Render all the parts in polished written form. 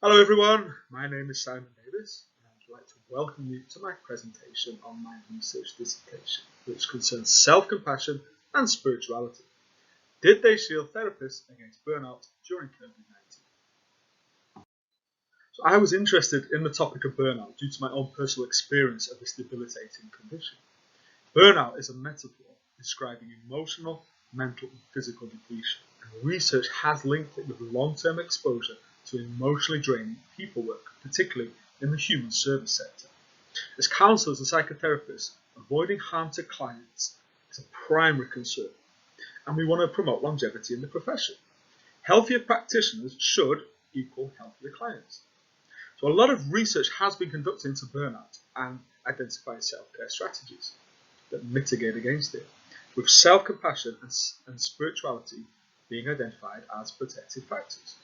Hello everyone, my name is Simon Davies and I'd like to welcome you to my presentation on my research dissertation, which concerns self-compassion and spirituality. Did they shield therapists against burnout during COVID-19? So I was interested in the topic of burnout due to my own personal experience of this debilitating condition. Burnout is a metaphor describing emotional, mental and physical depletion, and research has linked it with long-term exposure to emotionally draining people work, particularly in the human service sector. As counsellors and psychotherapists, avoiding harm to clients is a primary concern, and we want to promote longevity in the profession. Healthier practitioners should equal healthier clients. So a lot of research has been conducted into burnout and identifying self-care strategies that mitigate against it, with self-compassion and spirituality being identified as protective factors.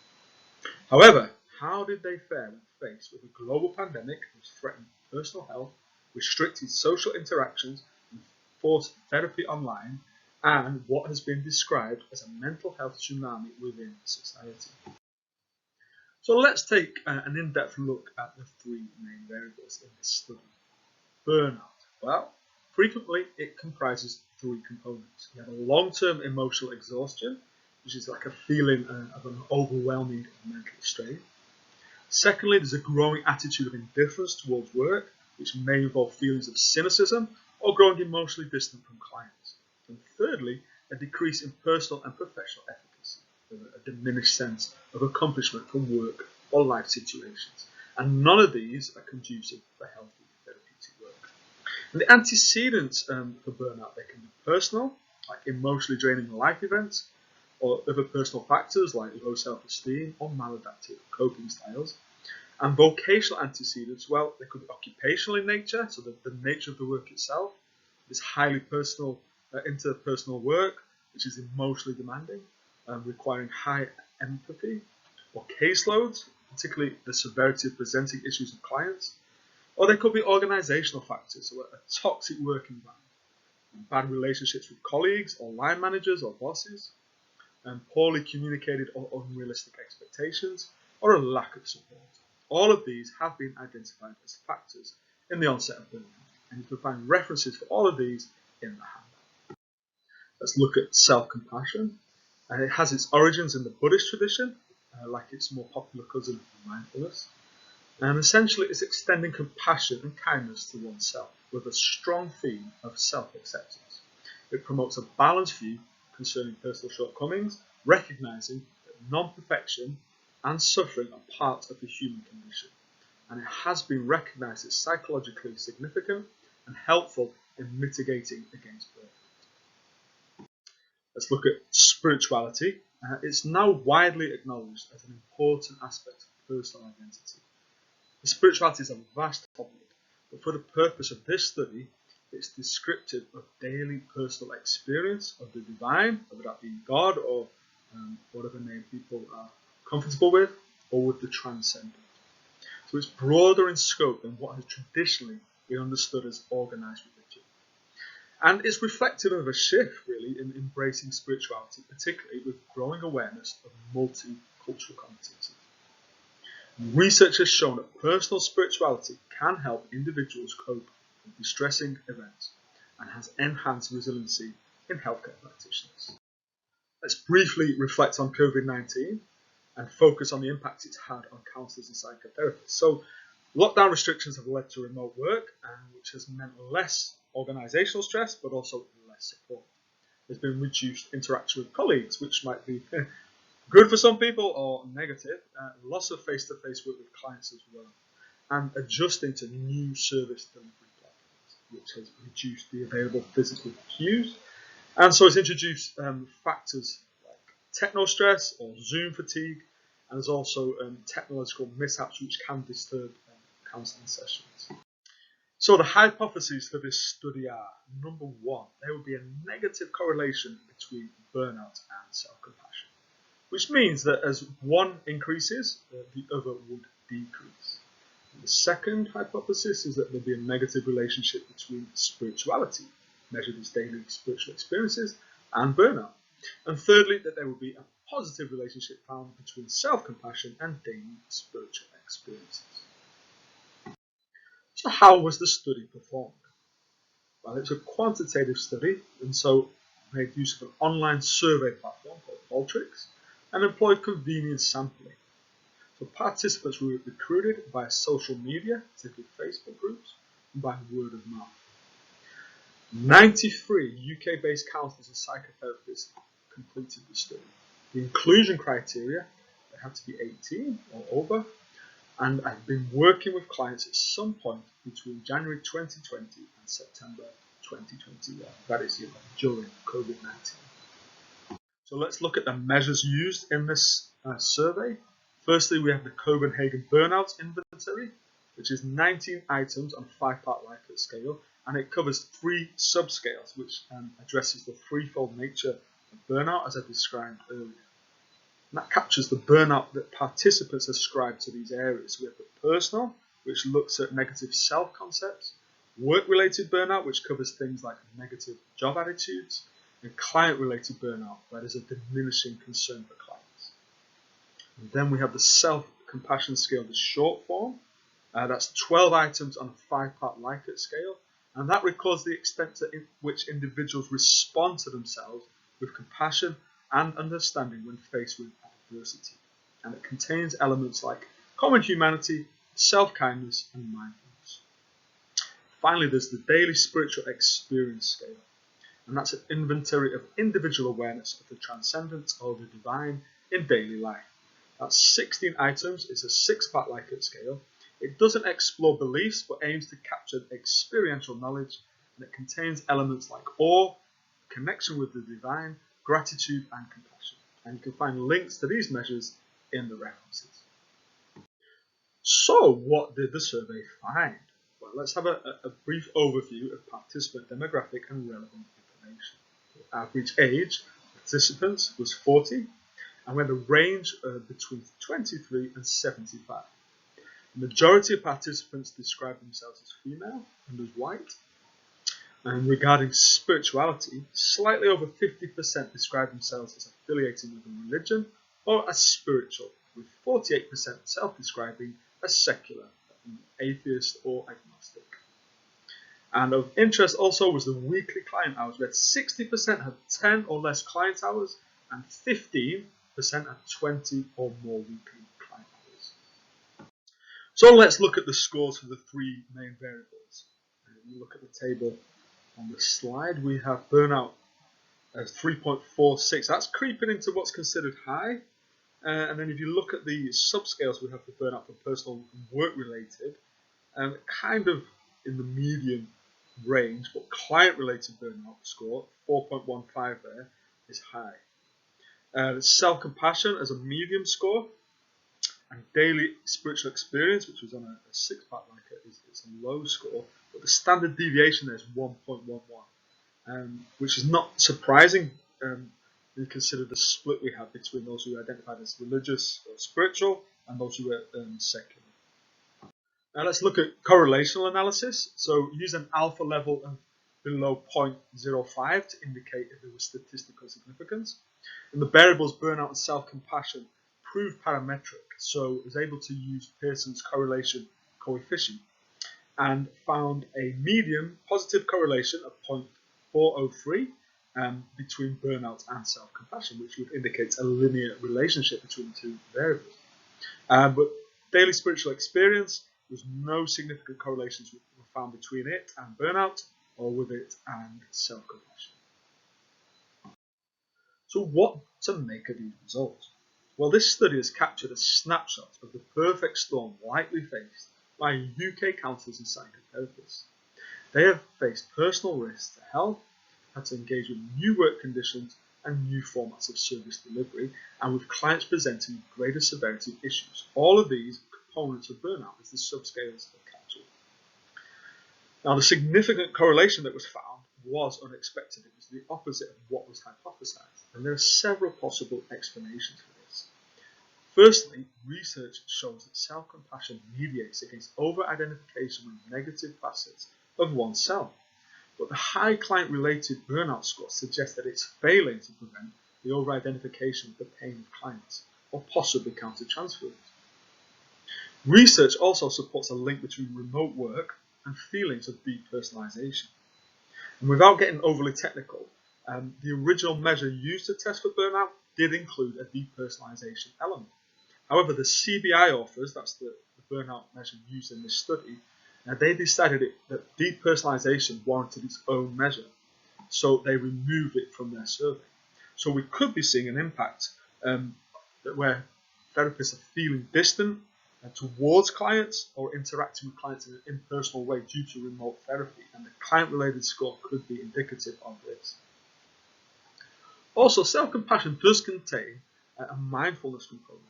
However, how did they fare when faced with a global pandemic which threatened personal health, restricted social interactions, and forced therapy online, and what has been described as a mental health tsunami within society? So let's take an in-depth look at the three main variables in this study. Burnout. Well, frequently it comprises three components. You have a long-term emotional exhaustion, which is like a feeling of an overwhelming mental strain. Secondly, there's a growing attitude of indifference towards work, which may involve feelings of cynicism or growing emotionally distant from clients. And thirdly, a decrease in personal and professional efficacy, a diminished sense of accomplishment from work or life situations. And none of these are conducive for healthy therapeutic work. And the antecedents for burnout, they can be personal, like emotionally draining life events, or other personal factors like low self-esteem or maladaptive coping styles. And vocational antecedents, well, they could be occupational in nature, so the nature of the work itself is highly personal, interpersonal work, which is emotionally demanding, requiring high empathy, or caseloads, particularly the severity of presenting issues with clients. Or they could be organizational factors, so a toxic work environment, bad relationships with colleagues or line managers or bosses, and poorly communicated or unrealistic expectations, or a lack of support. All of these have been identified as factors in the onset of burnout, and you can find references for all of these in the handout. Let's look at self-compassion. It has its origins in the Buddhist tradition, like its more popular cousin mindfulness, and essentially it's extending compassion and kindness to oneself with a strong theme of self-acceptance. It promotes a balanced view concerning personal shortcomings, recognizing that non-perfection and suffering are part of the human condition, and it has been recognized as psychologically significant and helpful in mitigating against burnout. Let's look at spirituality. It's now widely acknowledged as an important aspect of personal identity. Spirituality is a vast topic, but for the purpose of this study, it's descriptive of daily personal experience of the divine, whether that be God or whatever name people are comfortable with, or with the transcendent. So it's broader in scope than what has traditionally been understood as organized religion. And it's reflective of a shift, really, in embracing spirituality, particularly with growing awareness of multicultural competency. Research has shown that personal spirituality can help individuals cope with distressing events and has enhanced resiliency in healthcare practitioners. Let's briefly reflect on COVID-19 and focus on the impact it's had on counsellors and psychotherapists. So, lockdown restrictions have led to remote work, which has meant less organisational stress, but also less support. There's been reduced interaction with colleagues, which might be good for some people or negative, loss of face-to-face work with clients as well, and adjusting to new service delivery platforms, which has reduced the available physical cues. And so it's introduced factors like techno-stress or Zoom fatigue, and there's also technological mishaps which can disturb counselling sessions. So the hypotheses for this study are, number one, there will be a negative correlation between burnout and self-compassion, which means that as one increases, the other would decrease. And the second hypothesis is that there will be a negative relationship between spirituality, measured as daily spiritual experiences, and burnout. And thirdly, that there will be a positive relationship found between self-compassion and daily spiritual experiences. So how was the study performed? Well, it's a quantitative study, and so made use of an online survey platform called Qualtrics and employed convenient sampling. So participants were recruited via social media, typically Facebook groups, and by word of mouth. 93 UK-based counsellors and psychotherapists completed the study. The inclusion criteria, they had to be 18 or over, and I've been working with clients at some point between January 2020 and September 2021. That is during COVID-19. So let's look at the measures used in this survey. Firstly, we have the Copenhagen Burnout Inventory, which is 19 items on a 5-part Likert scale, and it covers 3 subscales, which addresses the threefold nature of burnout as I described earlier. And that captures the burnout that participants ascribe to these areas. We have the personal, which looks at negative self-concepts, work-related burnout, which covers things like negative job attitudes, and client-related burnout, where there's a diminishing concern for clients. And then we have the self-compassion scale, the short form. That's 12 items on a 5-part Likert scale, and that records the extent to which individuals respond to themselves with compassion and understanding when faced with adversity. And it contains elements like common humanity, self-kindness, and mindfulness. Finally, there's the daily spiritual experience scale, and that's an inventory of individual awareness of the transcendent or the divine in daily life. That's 16 items. It's a 6-part Likert scale. It doesn't explore beliefs, but aims to capture experiential knowledge, and it contains elements like awe, connection with the divine, gratitude, and compassion. And you can find links to these measures in the references. So, what did the survey find? Well, let's have a brief overview of participant demographic and relevant information. The average age of participants was 40, and we had a range between 23 and 75. The majority of participants described themselves as female and as white. And regarding spirituality, slightly over 50% described themselves as affiliating with a religion or as spiritual, with 48% self-describing as secular, atheist or agnostic. And of interest also was the weekly client hours. We had 60% had 10 or less client hours and 15% had 20 or more weekly client hours. So let's look at the scores for the 3 main variables. And you look at the table on the slide. We have burnout as 3.46. That's creeping into what's considered high. And then if you look at the subscales, we have the burnout for personal and work-related, kind of in the medium range, but client-related burnout score, 4.15 there, is high. Self-compassion as a medium score, and daily spiritual experience, which was on a 6-part Likert, is a low score, but the standard deviation there is 1.11, which is not surprising when you consider the split we have between those who are identified as religious or spiritual and those who are secular. Now let's look at correlational analysis. So use an alpha level of below 0.05 to indicate if there was statistical significance. And the variables burnout and self-compassion proved parametric, so it was able to use Pearson's correlation coefficient and found a medium positive correlation of 0.403 between burnout and self-compassion, which would indicate a linear relationship between the 2 variables. But daily spiritual experience, there's no significant correlations were found between it and burnout or with it and self-compassion. So what to make of these results? Well, this study has captured a snapshot of the perfect storm likely faced by UK counsellors and psychotherapists. They have faced personal risks to health, had to engage with new work conditions and new formats of service delivery, and with clients presenting greater severity of issues. All of these components of burnout as the subscales are captured. Now, the significant correlation that was found was unexpected. It was the opposite of what was hypothesized, and there are several possible explanations for this. Firstly, research shows that self-compassion mediates against over-identification with negative facets of oneself, but the high client-related burnout score suggests that it's failing to prevent the over-identification of the pain of clients, or possibly counter-transfer it. Research also supports a link between remote work and feelings of depersonalization. And without getting overly technical, the original measure used to test for burnout did include a depersonalization element. However, the CBI authors, that's the burnout measure used in this study, they decided that depersonalization warranted its own measure, so they removed it from their survey. So we could be seeing an impact where therapists are feeling distant towards clients or interacting with clients in an impersonal way due to remote therapy, and the client-related score could be indicative of this. Also, self-compassion does contain a mindfulness component,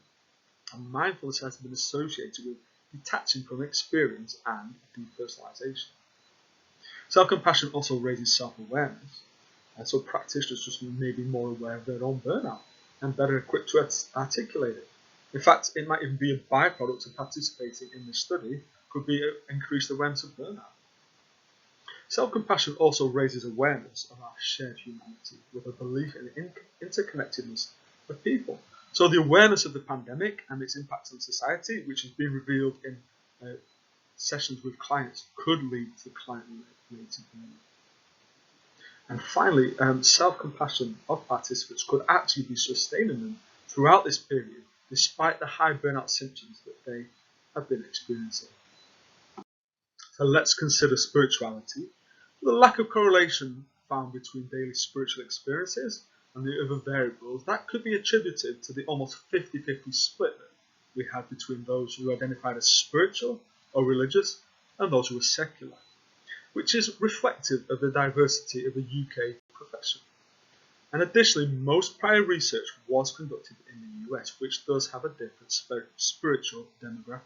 and mindfulness has been associated with detaching from experience and depersonalization. Self-compassion also raises self-awareness, and so practitioners just may be more aware of their own burnout and better equipped to articulate it. In fact, it might even be a byproduct of participating in this study, could be increased awareness of burnout. Self-compassion also raises awareness of our shared humanity with a belief in the interconnectedness of people. So the awareness of the pandemic and its impact on society, which has been revealed in sessions with clients, could lead to client-related burnout. And finally, self-compassion of participants could actually be sustaining them throughout this period, despite the high burnout symptoms that they have been experiencing. So let's consider spirituality. The lack of correlation found between daily spiritual experiences and the other variables, that could be attributed to the almost 50-50 split that we had between those who identified as spiritual or religious and those who were secular, which is reflective of the diversity of the UK profession. And additionally, most prior research was conducted in the US, which does have a different spiritual demographic.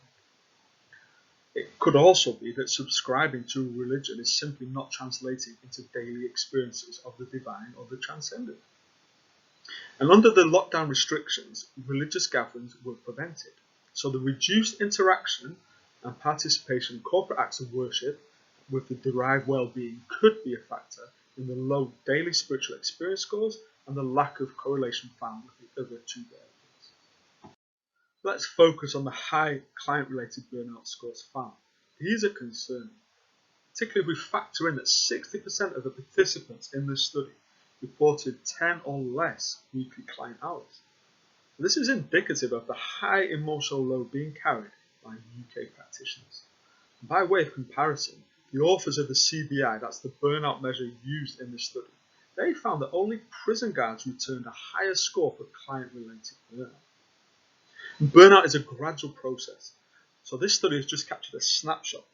It could also be that subscribing to religion is simply not translating into daily experiences of the divine or the transcendent. And under the lockdown restrictions, religious gatherings were prevented. So the reduced interaction and participation in corporate acts of worship with the derived well-being could be a factor in the low daily spiritual experience scores and the lack of correlation found with the other two variables. Let's focus on the high client-related burnout scores found. These are concerning, particularly if we factor in that 60% of the participants in this study reported 10 or less weekly client hours. This is indicative of the high emotional load being carried by UK practitioners. By way of comparison, the authors of the CBI, that's the burnout measure used in this study, they found that only prison guards returned a higher score for client-related burnout. And burnout is a gradual process, so this study has just captured a snapshot.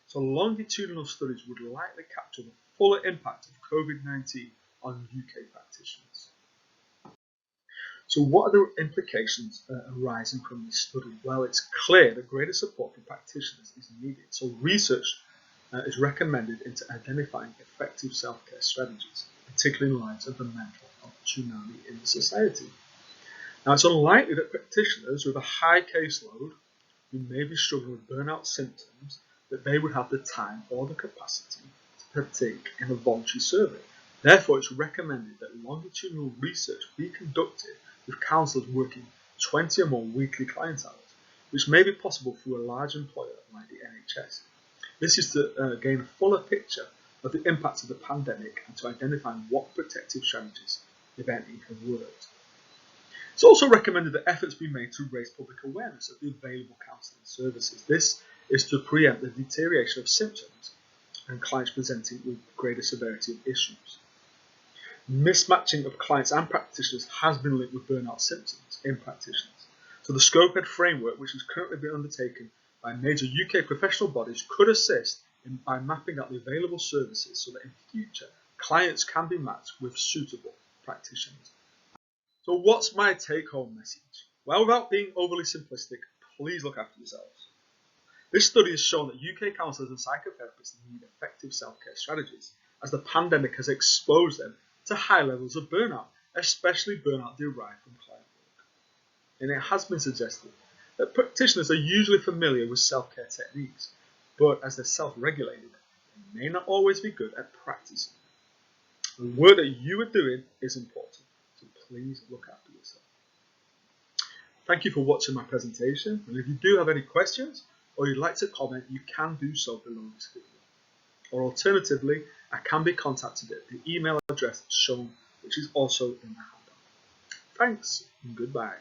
So longitudinal studies would likely capture the fuller impact of COVID-19 on UK practitioners. So what are the implications arising from this study? Well, it's clear that greater support for practitioners is needed. So research is recommended into identifying effective self-care strategies, particularly in light of the mental health tsunami in the society. Now, it's unlikely that practitioners with a high caseload who may be struggling with burnout symptoms, that they would have the time or the capacity to partake in a voluntary survey. Therefore, it's recommended that longitudinal research be conducted with counsellors working 20 or more weekly client hours, which may be possible through a large employer like the NHS. This is to gain a fuller picture of the impacts of the pandemic and to identify what protective strategies, if any, have worked. It's also recommended that efforts be made to raise public awareness of the available counselling services. This is to preempt the deterioration of symptoms and clients presenting with greater severity of issues. Mismatching of clients and practitioners has been linked with burnout symptoms in practitioners. So the Scopehead framework, which is currently being undertaken by major UK professional bodies, could assist by mapping out the available services so that in future clients can be matched with suitable practitioners. So what's my take-home message? Well, without being overly simplistic, please look after yourselves. This study has shown that UK counsellors and psychotherapists need effective self-care strategies, as the pandemic has exposed them to high levels of burnout, especially burnout derived from client work. And it has been suggested that practitioners are usually familiar with self-care techniques, but as they're self-regulated, they may not always be good at practicing. The work that you are doing is important, so please look after yourself. Thank you for watching my presentation, and if you do have any questions or you'd like to comment, you can do so below this video. Or alternatively, I can be contacted at the email address shown, which is also in the handout. Thanks and goodbye.